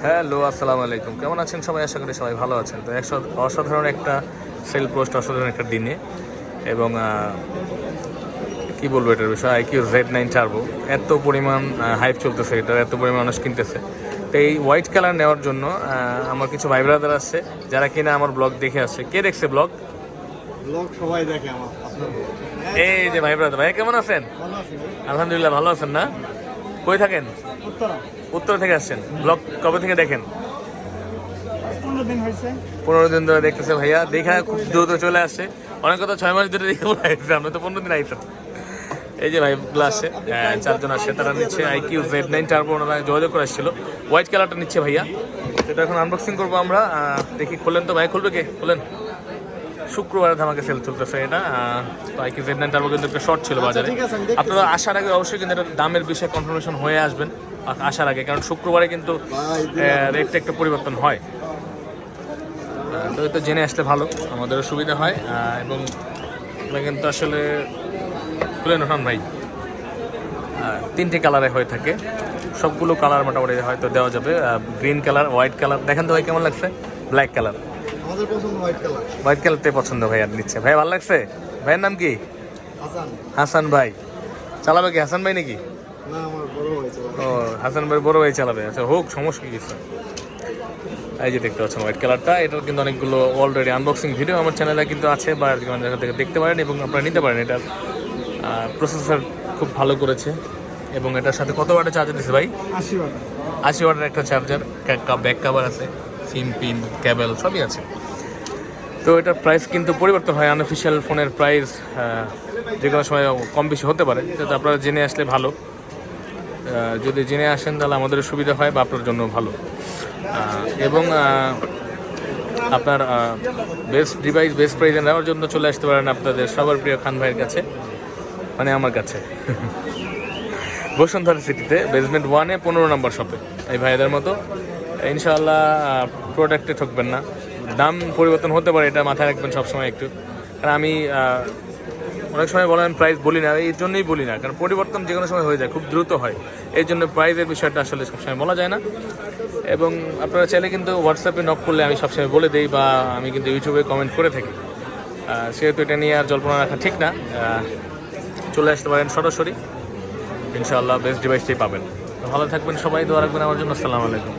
Hello, আসসালামু আলাইকুম। কেমন আছেন সবাই? আশা করি সবাই ভালো আছেন। তো অসাধারণ একটা সেল পোস্ট, অসাধারণ একটা দিনে, এবং কি বলবো এটার বিষয়ে, iqoo z9tarbo এত পরিমাণ হাইপ চলতেছে, এটার এত পরিমাণ মানুষ কিনতেছে। তো এই হোয়াইট কালার নেওয়ার জন্য আমার কিছু ভাই ব্রাদার আছে যারা কিনা আমার ব্লগ দেখে আসছে। কে দেখছে ব্লগ? সবাই দেখে আমার। এই যে ভাই ব্রাদার, ভাই কেমন আছেন? আলহামদুলিল্লাহ, ভালো আছেন না? কই থাকেন? উত্তর থেকে আসছেন। ব্লগ কবে থেকে দেখেন? 15 দিন ধরে দেখতেছে ভাইয়া। দেখা খুব দ্রুত চলে আসছে। অনেক কথা 6 মাস ধরে দেখে বলে আসছে, আমরা তো 15 দিন আইতাম। এই যে ভাই গুলো আসছে, 4 জন আসছে, তারা নিচ্ছে iqoo z9tarbo। ওনারা যোগাযোগ করে আসছিল, হোয়াইট কালারটা নিচ্ছে ভাইয়া। সেটা এখন আনবক্সিং করবো আমরা। দেখি, খুললেন তো ভাই? খুলবে কে? খুলেন। শুক্রবারে ধামাকে সেল চলতেছে এটা। তো iqoo z9tarbo কিন্তু একটা শর্ট ছিল বাজারে। আপনারা আসার আগে অবশ্যই কিন্তু এটা দামের বিষয়ে কনফার্মেশন হয়ে আসবেন আসার আগে, কারণ শুক্রবারে কিন্তু রেটটা একটু পরিবর্তন হয়। তো এটা জেনে আসলে ভালো, আমাদেরও সুবিধা হয়। এবং এটা কিন্তু আসলে খুলেন ওঠান ভাই, 3টে কালারে হয়ে থাকে। সবগুলো কালার মোটামুটি হয়তো দেওয়া যাবে। Green colour, white colour. দেখেন তো ভাই কেমন লাগছে? ব্ল্যাক কালার, আমাদের পছন্দ হোয়াইট কালার। হোয়াইট কালারটাই পছন্দ ভাই, আর নিচ্ছে ভাই। ভালো লাগছে? ভাইয়ের নাম কি? হাসান। হাসান ভাই চালাবে কি? হাসান ভাই নাকি? না, আমার বড় ভাই চালাবে। ও, হাসান ভাই বড় ভাই চালাবে। আচ্ছা, হোক, সমস্যা কিছু। এই যে দেখতে পাচ্ছেন হোয়াইট কালারটা, এটার কিন্তু অনেকগুলো অলরেডি আনবক্সিং ভিডিও আমার চ্যানেলে কিন্তু আছে, বা জায়গা থেকে দেখতে পারেন এবং আপনারা নিতে পারেন। এটার প্রসেসর খুব ভালো করেছে, এবং এটার সাথে কত ওয়াটের চার্জার দিচ্ছে ভাই? 80 ওয়াট। 80 ওয়াটের একটা চার্জার, ব্যাক কভার আছে, সিম পিন, কেবল সবই আছে। তো এটার প্রাইস কিন্তু পরিবর্তন হয়, আনঅফিসিয়াল ফোনের প্রাইস যে কোনো সময় কম বেশি হতে পারে। তো আপনারা জেনে আসলে ভালো। যদি জেনে আসেন তাহলে আমাদের সুবিধা হয়, বা আপনার জন্য ভালো। এবং আপনার বেস্ট ডিভাইস, বেস্ট প্রাইজে নেওয়ার জন্য চলে আসতে পারেন আপনাদের সবার প্রিয় খান ভাইয়ের কাছে, মানে আমার কাছে। বসুন্ধরা সিটিতে বেসমেন্ট 1-এ 15 নম্বর শপে। এই ভাইদের মতো ইনশাআল্লাহ প্রোডাক্টে ঠকবেন না। দাম পরিবর্তন হতে পারে, এটা মাথায় রাখবেন সবসময় একটু। কারণ আমি অনেক সময় বলেন প্রাইস বলি না, এই জন্যই বলি না, কারণ পরিবর্তন যে কোনো সময় হয়ে যায়, খুব দ্রুত হয়। এই জন্য প্রাইসের বিষয়টা আসলে সবসময় বলা যায় না। এবং আপনারা চাইলে কিন্তু হোয়াটসঅ্যাপে নক করলে আমি সবসময় বলে দিই, বা আমি কিন্তু ইউটিউবে কমেন্ট করে থাকি। সেহেতু এটা নিয়ে আর জল্পনা রাখা ঠিক না। চলে আসতে পারেন সরাসরি, ইনশাআল্লাহ বেস্ট ডিভাইসটাই পাবেন। তো ভালো থাকবেন সবাই, দোয়া রাখবেন আমার জন্য। আসসালামু আলাইকুম।